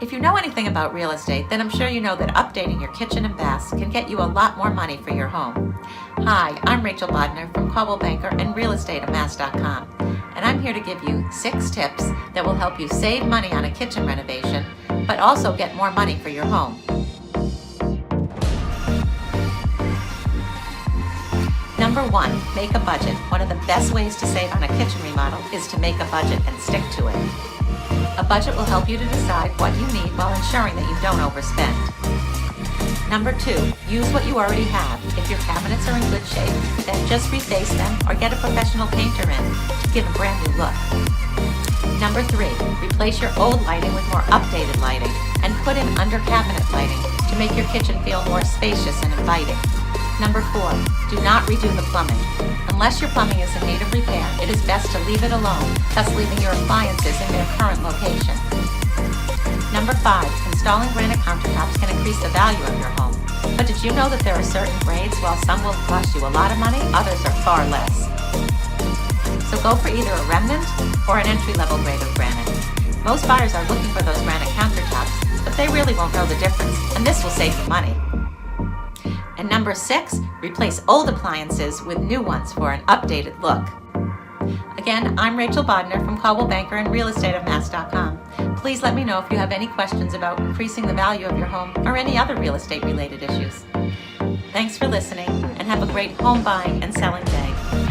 If you know anything about real estate, then I'm sure you know that updating your kitchen and baths can get you a lot more money for your home. Hi, I'm Rachel Bodner from Coldwell Banker and realestateofmass.com, and I'm here to give you 6 tips that will help you save money on a kitchen renovation, but also get more money for your home. Number 1, make a budget. One of the best ways to save on a kitchen remodel is to make a budget and stick to it. A budget will help you to decide what you need while ensuring that you don't overspend. Number 2, use what you already have. If your cabinets are in good shape, then just reface them or get a professional painter in to give a brand new look. Number 3, replace your old lighting with more updated lighting and put in under cabinet lighting to make your kitchen feel more spacious and inviting. Number 4, do not redo the plumbing. Unless your plumbing is in need of repair, it is best to leave it alone, thus leaving your appliances in their current location. Number 5, installing granite countertops can increase the value of your home. But did you know that there are certain grades? While some will cost you a lot of money, others are far less. So go for either a remnant or an entry-level grade of granite. Most buyers are looking for those granite countertops, but they really won't know the difference, and this will save you money. And number 6, replace old appliances with new ones for an updated look. Again, I'm Rachel Bodner from Coldwell Banker and realestateofmass.com. Please let me know if you have any questions about increasing the value of your home or any other real estate related issues. Thanks for listening and have a great home buying and selling day.